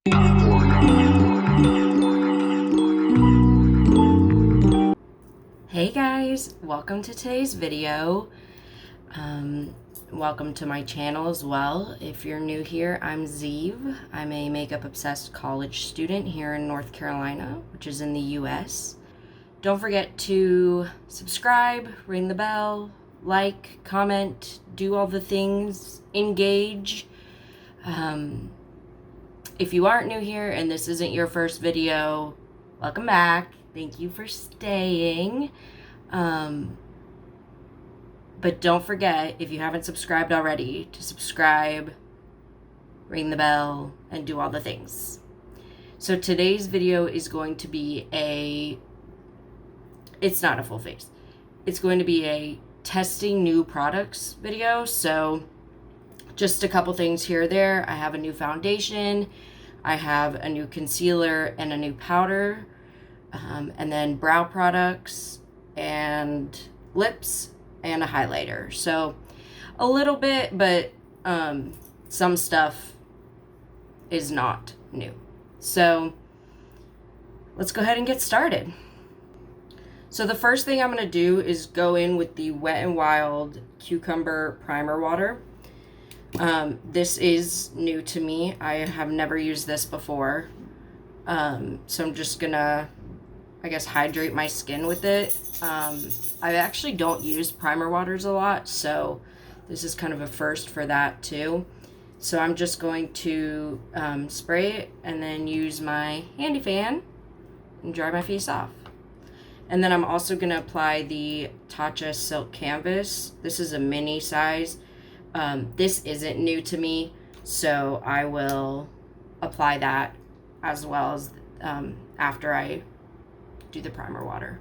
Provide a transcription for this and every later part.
Hey guys, welcome to today's video. Welcome to my channel as well. If you're new here, I'm Zeev. I'm a makeup obsessed college student here in North Carolina, which is in the US. Don't forget to subscribe, ring the bell, like, comment, do all the things, engage. If you aren't new here and this isn't your first video, welcome back. Thank you for staying. But don't forget, if you haven't subscribed already, to subscribe, ring the bell, and do all the things. So today's video is going to be it's not a full face. It's going to be a testing new products video. So just a couple things here or there. I have a new foundation, I have a new concealer and a new powder, and then brow products and lips and a highlighter. So a little bit, but some stuff is not new. So let's go ahead and get started. So the first thing I'm going to do is go in with the Wet n Wild Cucumber Primer Water. This is new to me. I have never used this before. So I'm just gonna, I guess, hydrate my skin with it. I actually don't use primer waters a lot, so this is kind of a first for that too. So I'm just going to spray it and then use my handy fan and dry my face off. And then I'm also going to apply the Tatcha Silk Canvas. This is a mini size. This isn't new to me, so I will apply that as well as after I do the primer water.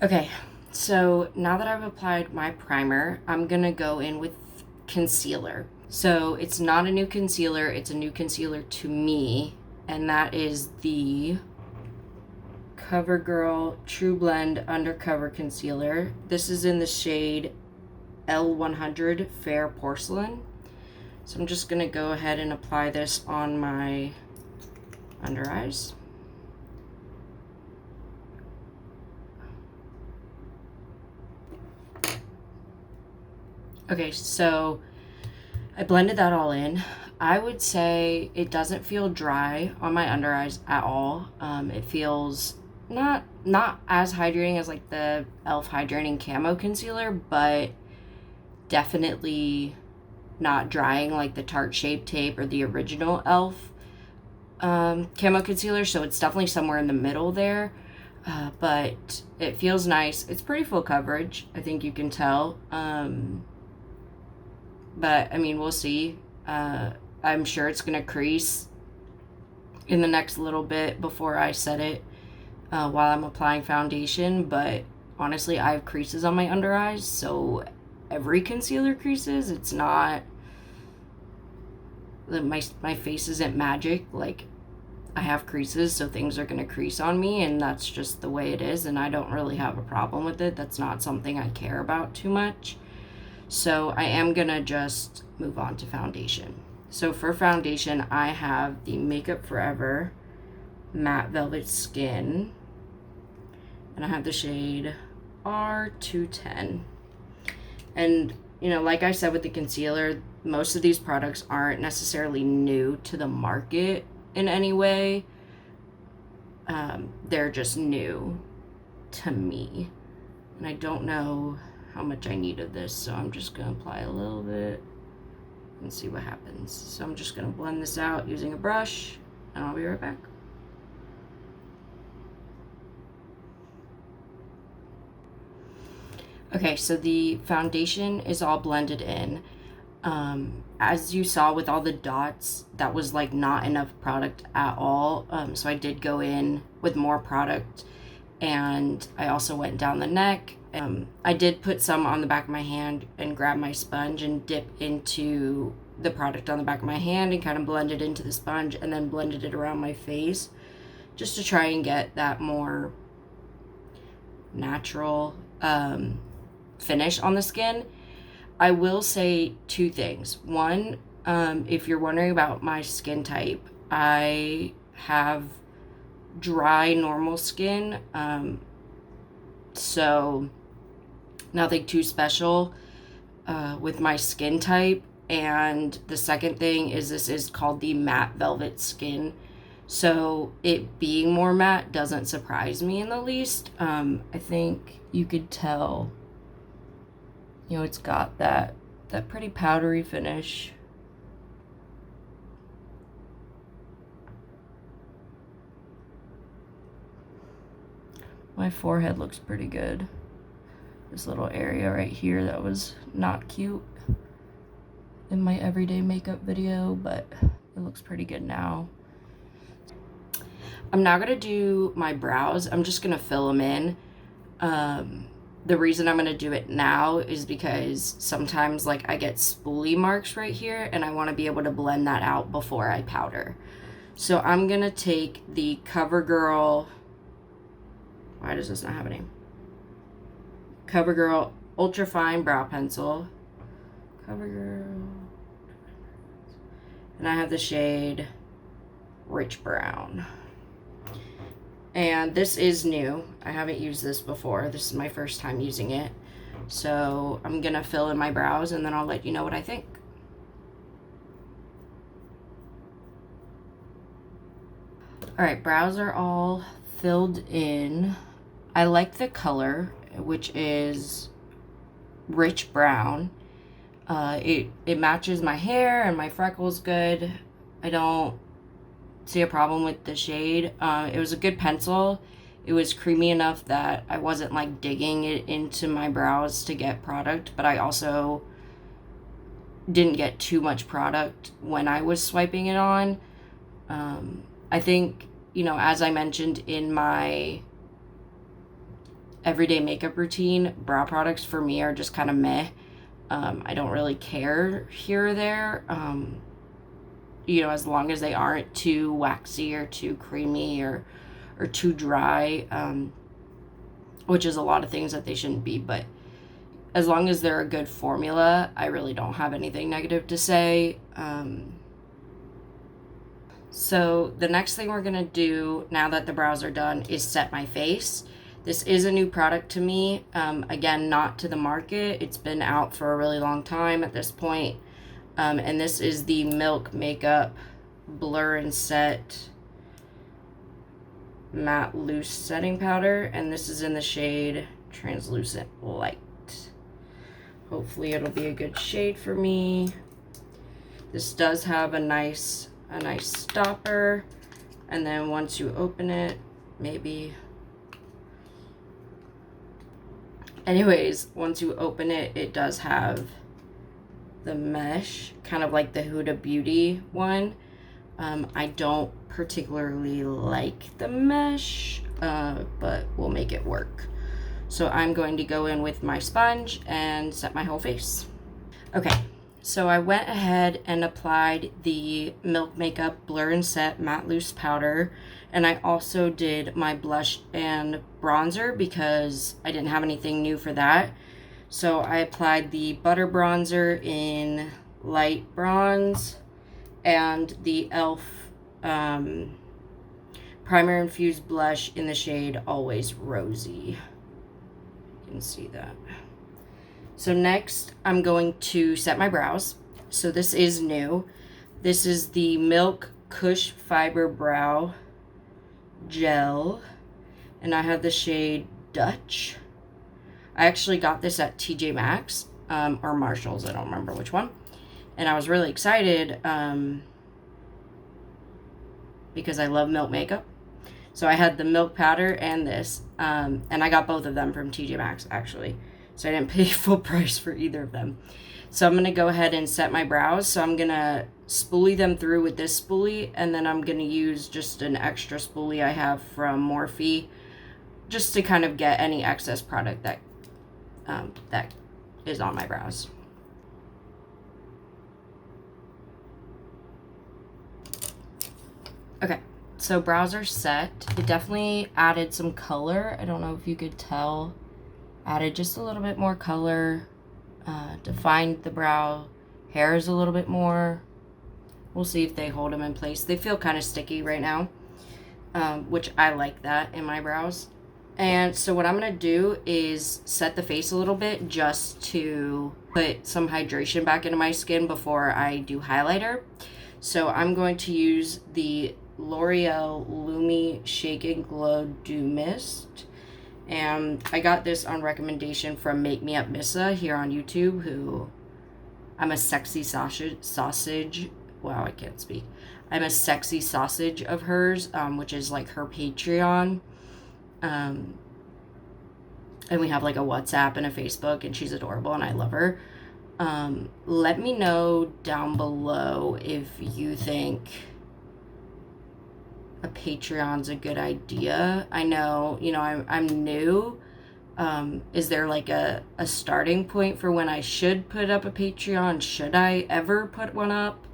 Okay, so now that I've applied my primer, I'm gonna go in with concealer. So it's not a new concealer, it's a new concealer to me, and that is the Covergirl True Blend Undercover Concealer. This is in the shade L100 Fair Porcelain. So I'm just gonna go ahead and apply this on my under eyes. Okay, so I blended that all in. I would say it doesn't feel dry on my under eyes at all. It feels not as hydrating as like the e.l.f. Hydrating Camo Concealer, but definitely not drying like the Tarte Shape Tape or the original e.l.f. Camo Concealer. So it's definitely somewhere in the middle there. But it feels nice. It's pretty full coverage, I think you can tell. But I mean, we'll see. I'm sure it's gonna crease in the next little bit before I set it while I'm applying foundation. But honestly, I have creases on my under eyes, so every concealer creases. It's not my face isn't magic. Like, I have creases, so things are gonna crease on me, and that's just the way it is, and I don't really have a problem with it. That's not something I care about too much. So I am gonna just move on to foundation. So for foundation, I have the Makeup Forever Matte Velvet Skin, and I have the shade R210. And you know, like I said with the concealer, most of these products aren't necessarily new to the market in any way. They're just new to me, and I don't know how much I need of this, so I'm just gonna apply a little bit and see what happens. So I'm just gonna blend this out using a brush, and I'll be right back. Okay, so the foundation is all blended in. As you saw with all the dots, that was like not enough product at all. So I did go in with more product, and I also went down the neck. I did put some on the back of my hand and grab my sponge and dip into the product on the back of my hand and kind of blend it into the sponge and then blended it around my face just to try and get that more natural finish on the skin. I will say two things. One, if you're wondering about my skin type, I have dry, normal skin. So nothing too special with my skin type. And the second thing is this is called the matte velvet skin. So it being more matte doesn't surprise me in the least. I think you could tell, you know, it's got that pretty powdery finish. My forehead looks pretty good. This little area right here that was not cute in my everyday makeup video, but it looks pretty good now. I'm now gonna do my brows. I'm just gonna fill them in. The reason I'm gonna do it now is because sometimes like I get spoolie marks right here and I wanna be able to blend that out before I powder. So I'm gonna take the Covergirl, why does this not have a name? Covergirl UltraFine Brow Pencil. Covergirl. And I have the shade Rich Brown. And this is new. I haven't used this before. This is my first time using it. So I'm gonna fill in my brows and then I'll let you know what I think. Alright, brows are all filled in. I like the color, which is rich brown. It matches my hair and my freckles good. I don't see a problem with the shade. It was a good pencil. It was creamy enough that I wasn't like digging it into my brows to get product, but I also didn't get too much product when I was swiping it on. I think, you know, as I mentioned in my everyday makeup routine, brow products for me are just kind of meh. I don't really care here or there. You know, as long as they aren't too waxy or too creamy or too dry, which is a lot of things that they shouldn't be, but as long as they're a good formula, I really don't have anything negative to say. So the next thing we're gonna do now that the brows are done is set my face. This is a new product to me. Again, not to the market. It's been out for a really long time at this point. And this is the Milk Makeup Blur and Set Matte Loose Setting Powder. And this is in the shade Translucent Light. Hopefully it'll be a good shade for me. This does have a nice stopper. And then once you open it, maybe... Anyways, once you open it, it does have the mesh, kind of like the Huda Beauty one. I don't particularly like the mesh, but we'll make it work. So I'm going to go in with my sponge and set my whole face. Okay, so I went ahead and applied the Milk Makeup Blur and Set Matte Loose Powder, and I also did my blush and bronzer because I didn't have anything new for that. So I applied the Butter Bronzer in Light Bronze and the e.l.f. Primer Infused Blush in the shade Always Rosy. You can see that. So next, I'm going to set my brows. So this is new. This is the Milk Kush Fiber Brow Gel, and I have the shade Dutch. I actually got this at TJ Maxx or Marshall's, I don't remember which one. And I was really excited because I love Milk makeup. So I had the milk powder and this, and I got both of them from TJ Maxx actually. So I didn't pay full price for either of them. So I'm gonna go ahead and set my brows. So I'm gonna spoolie them through with this spoolie, and then I'm gonna use just an extra spoolie I have from Morphe, just to kind of get any excess product that that is on my brows. Okay, so brows are set. It definitely added some color. I don't know if you could tell. Added just a little bit more color, defined the brow hairs a little bit more. We'll see if they hold them in place. They feel kind of sticky right now, which I like that in my brows. And so what I'm going to do is set the face a little bit just to put some hydration back into my skin before I do highlighter. So I'm going to use the L'Oreal Lumi Shake and Glow Dew Mist. And I got this on recommendation from Make Me Up Missa here on YouTube, who I'm a sexy sausage. Wow, I can't speak. I'm a sexy sausage of hers, which is like her Patreon. And we have like a WhatsApp and a Facebook, and she's adorable and I love her. Let me know down below if you think a Patreon's a good idea. I know, you know, I'm new. Is there like a starting point for when I should put up a Patreon? Should I ever put one up?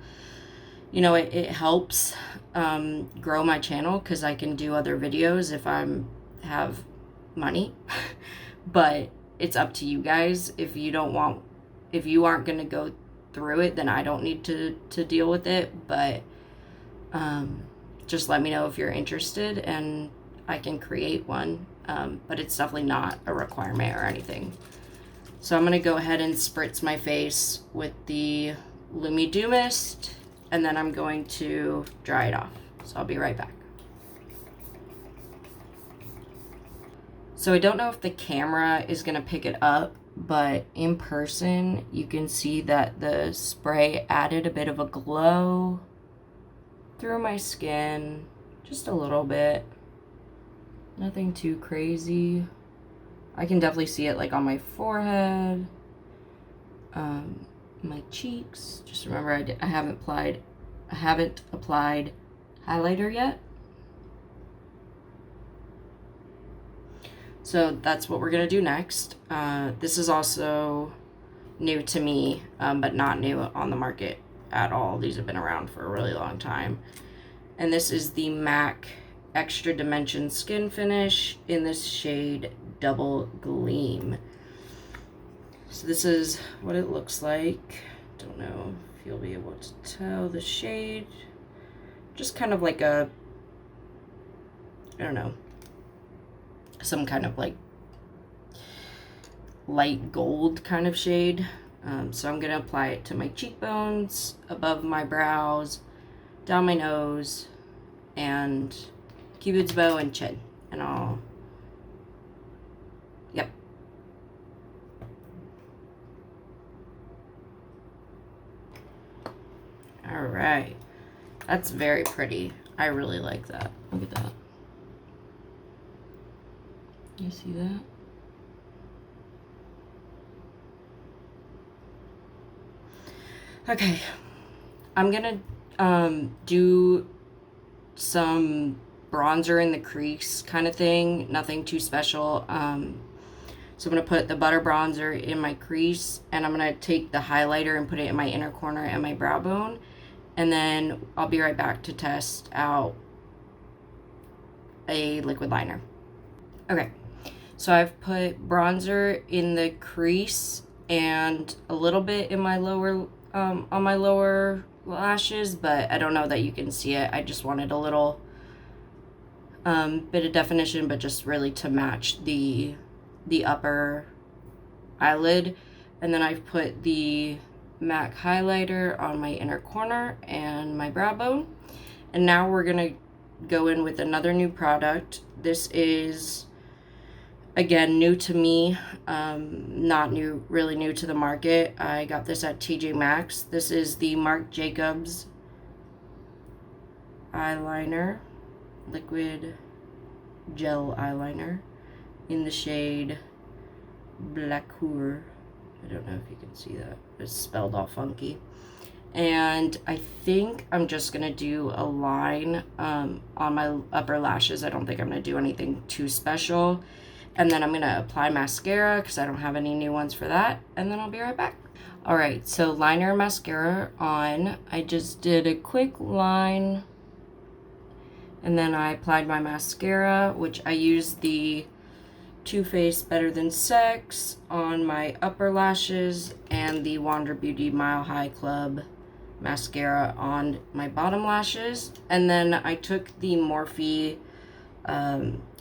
You know, it helps grow my channel because I can do other videos if have money. But it's up to you guys. If you aren't going to go through it, then I don't need to deal with it. But just let me know if you're interested and I can create one. But it's definitely not a requirement or anything. So I'm going to go ahead and spritz my face with the Lumi Dew Mist, and then I'm going to dry it off. So I'll be right back. So I don't know if the camera is going to pick it up, but in person you can see that the spray added a bit of a glow through my skin, just a little bit. Nothing too crazy. I can definitely see it like on my forehead, my cheeks. Just remember I haven't applied highlighter yet. So that's what we're gonna do next. This is also new to me, but not new on the market at all. These have been around for a really long time. And this is the MAC Extra Dimension Skin Finish in this shade Double Gleam. So this is what it looks like. Don't know if you'll be able to tell the shade. Just kind of like a, I don't know, some kind of like light gold kind of shade. So I'm gonna apply it to my cheekbones, above my brows, down my nose, and Cupid's bow and chin. And yep. All right, that's very pretty. I really like that. Look at that. You see that? Okay, I'm gonna do some bronzer in the crease kind of thing. Nothing too special. So I'm gonna put the butter bronzer in my crease, and I'm gonna take the highlighter and put it in my inner corner and my brow bone, and then I'll be right back to test out a liquid liner. Okay, so I've put bronzer in the crease and a little bit in my lower on my lower lashes, but I don't know that you can see it. I just wanted a little bit of definition, but just really to match the upper eyelid. And then I've put the MAC highlighter on my inner corner and my brow bone. And now we're gonna go in with another new product. This is, again, new to me, not really new to the market. I got this at TJ Maxx. This is the Marc Jacobs eyeliner, liquid gel eyeliner in the shade Blacour. I don't know if you can see that. It's spelled all funky. And I think I'm just gonna do a line on my upper lashes. I don't think I'm gonna do anything too special. And then I'm gonna apply mascara because I don't have any new ones for that. And then I'll be right back. All right, so liner and mascara on. I just did a quick line, and then I applied my mascara, which I used the Too Faced Better Than Sex on my upper lashes and the Wander Beauty Mile High Club mascara on my bottom lashes. And then I took the Morphe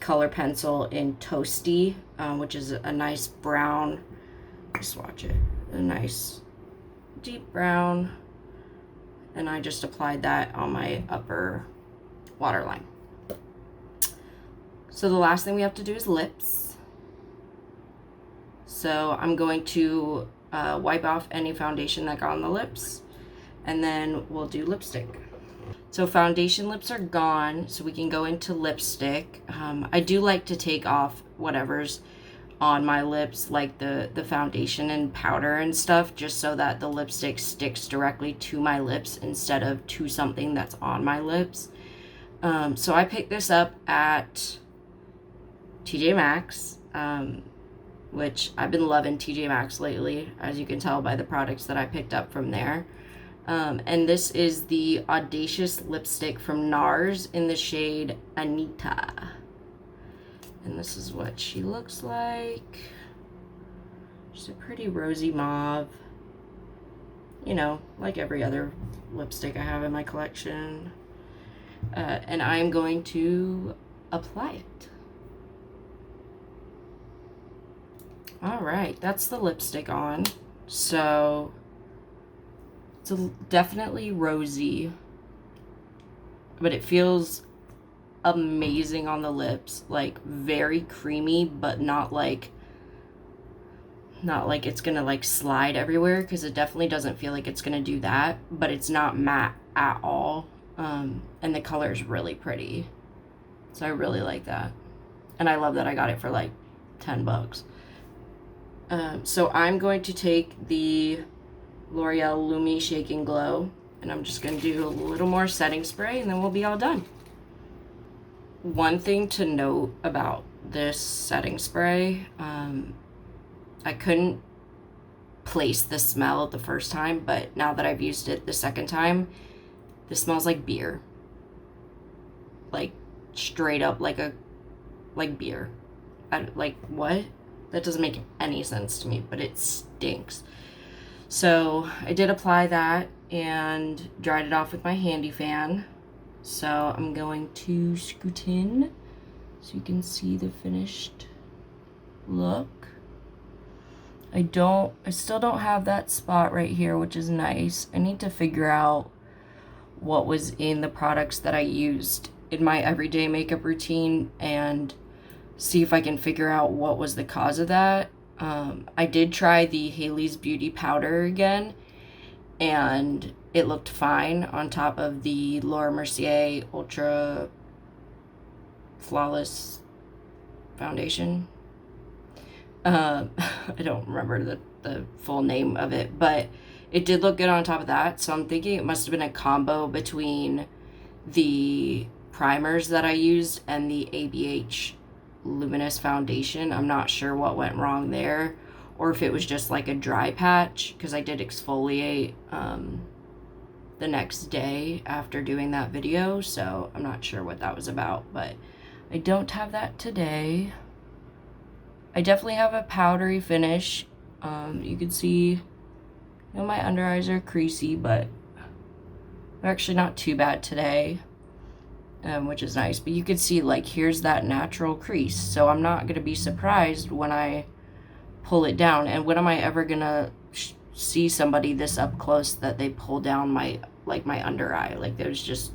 color pencil in Toasty, which is a nice brown, just watch it, a nice deep brown, and I just applied that on my upper waterline. So the last thing we have to do is lips. So I'm going to wipe off any foundation that got on the lips, and then we'll do lipstick. So foundation lips are gone, so we can go into lipstick. I do like to take off whatever's on my lips, like the foundation and powder and stuff, just so that the lipstick sticks directly to my lips instead of to something that's on my lips. So I picked this up at TJ Maxx, which I've been loving TJ Maxx lately, as you can tell by the products that I picked up from there. And this is the Audacious lipstick from NARS in the shade Anita. And this is what she looks like. She's a pretty rosy mauve. You know, like every other lipstick I have in my collection. And I'm going to apply it. Alright, that's the lipstick on. So it's definitely rosy, but it feels amazing on the lips, like very creamy, but not like it's gonna like slide everywhere, because it definitely doesn't feel like it's gonna do that, but it's not matte at all. And the color is really pretty, so I really like that, and I love that I got it for like $10. So I'm going to take the L'Oreal Lumi Shake and Glow, and I'm just going to do a little more setting spray, and then we'll be all done. One thing to note about this setting spray, I couldn't place the smell the first time, but now that I've used it the second time, this smells like beer. Like, straight up like beer. Like, what? That doesn't make any sense to me, but it stinks. So I did apply that and dried it off with my handy fan. So I'm going to scoot in so you can see the finished look. I still don't have that spot right here, which is nice. I need to figure out what was in the products that I used in my everyday makeup routine and see if I can figure out what was the cause of that. I did try the Hailey's Beauty powder again, and it looked fine on top of the Laura Mercier Ultra Flawless foundation. I don't remember the full name of it, but it did look good on top of that, so I'm thinking it must have been a combo between the primers that I used and the ABH Luminous foundation. I'm not sure what went wrong there, or if it was just like a dry patch, because I did exfoliate the next day after doing that video, so I'm not sure what that was about, but I don't have that today. I definitely have a powdery finish. You can see, you know, my under eyes are creasy, but they're actually not too bad today. Which is nice, but you can see, like, here's that natural crease, so I'm not going to be surprised when I pull it down. And when am I ever going to see somebody this up close that they pull down my under eye? Like, it's just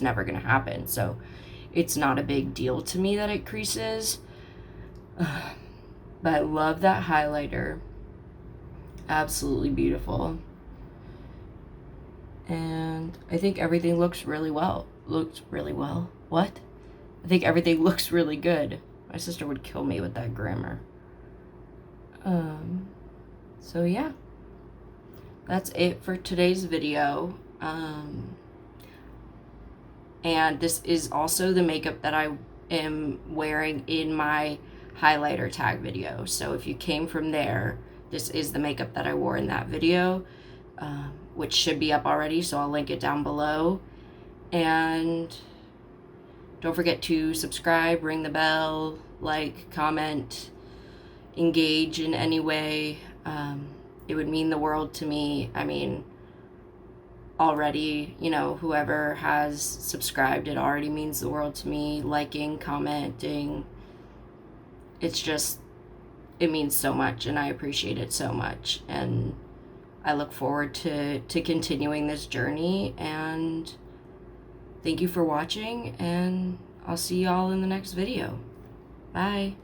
never going to happen, so it's not a big deal to me that it creases. But I love that highlighter. Absolutely beautiful. And I think everything looks really well. What? I think everything looks really good. My sister would kill me with that grammar. So yeah. That's it for today's video. And this is also the makeup that I am wearing in my highlighter tag video. So if you came from there, this is the makeup that I wore in that video, which should be up already, so I'll link it down below. And don't forget to subscribe, ring the bell, like, comment, engage in any way. It would mean the world to me. I mean, already, you know, whoever has subscribed, it already means the world to me. Liking, commenting, it's just, it means so much, and I appreciate it so much. And I look forward to continuing this journey, and thank you for watching, and I'll see y'all in the next video. Bye.